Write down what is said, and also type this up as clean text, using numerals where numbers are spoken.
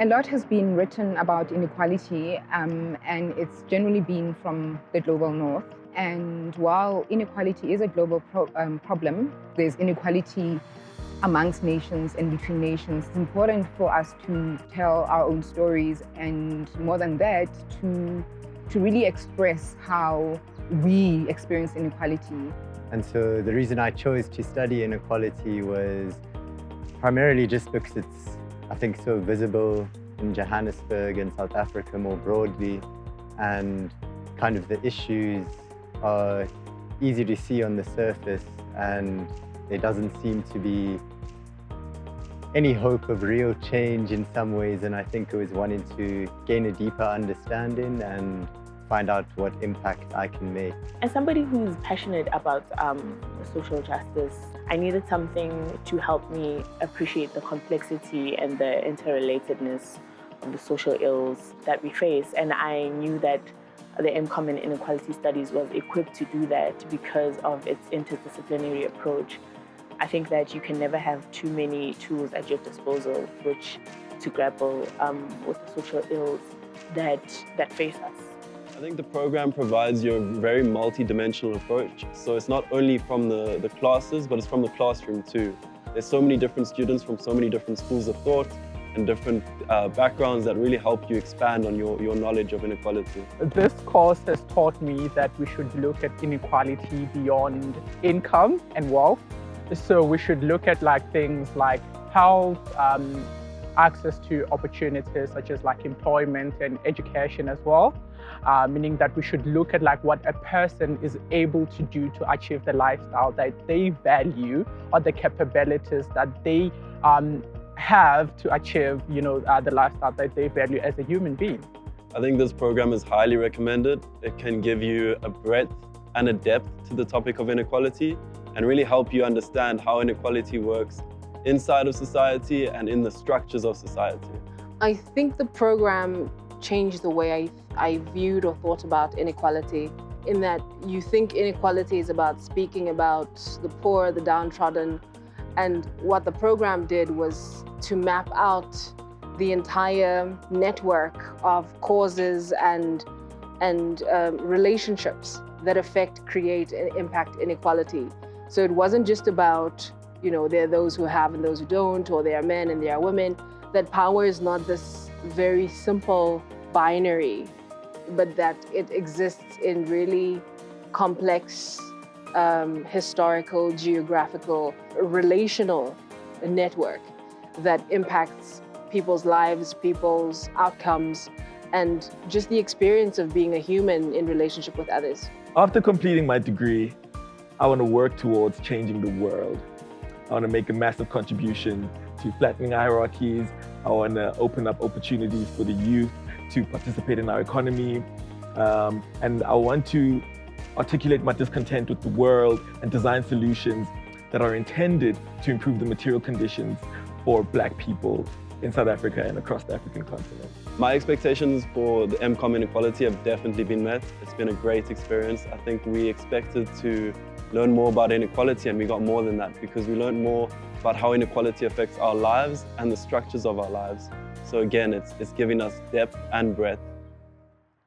A lot has been written about inequality, and it's generally been from the global north. And while inequality is a global problem, there's inequality amongst nations and between nations. It's important for us to tell our own stories, and more than that, to really express how we experience inequality. And so the reason I chose to study inequality was primarily just because it's, I think, so visible in Johannesburg and South Africa more broadly, and kind of the issues are easy to see on the surface, and there doesn't seem to be any hope of real change in some ways. And I think it was wanting to gain a deeper understanding and find out what impact I can make. As somebody who's passionate about social justice, I needed something to help me appreciate the complexity and the interrelatedness of the social ills that we face. And I knew that the MCom in Inequality Studies was equipped to do that because of its interdisciplinary approach. I think that you can never have too many tools at your disposal to grapple with the social ills that face us. I think the program provides you a very multi-dimensional approach. So it's not only from the classes, but it's from the classroom too. There's so many different students from so many different schools of thought and different backgrounds that really help you expand on your knowledge of inequality. This course has taught me that we should look at inequality beyond income and wealth. So we should look at things like health, access to opportunities such as employment and education as well. Meaning that we should look at what a person is able to do to achieve the lifestyle that they value, or the capabilities that they have to achieve, the lifestyle that they value as a human being. I think this program is highly recommended. It can give you a breadth and a depth to the topic of inequality and really help you understand how inequality works inside of society and in the structures of society. I think the program changed the way I viewed or thought about inequality, in that you think inequality is about speaking about the poor, the downtrodden, and what the program did was to map out the entire network of causes and relationships that affect, create, and impact inequality. So it wasn't just about, there are those who have and those who don't, or there are men and there are women. That power is not this very simple binary, but that it exists in really complex historical, geographical, relational network that impacts people's lives, people's outcomes, and just the experience of being a human in relationship with others. After completing my degree, I want to work towards changing the world. I want to make a massive contribution to flattening hierarchies. I want to open up opportunities for the youth to participate in our economy. And I want to articulate my discontent with the world and design solutions that are intended to improve the material conditions for Black people in South Africa and across the African continent. My expectations for the MCom Inequality have definitely been met. It's been a great experience. I think we expected to learn more about inequality, and we got more than that because we learned more about how inequality affects our lives and the structures of our lives. So again, it's giving us depth and breadth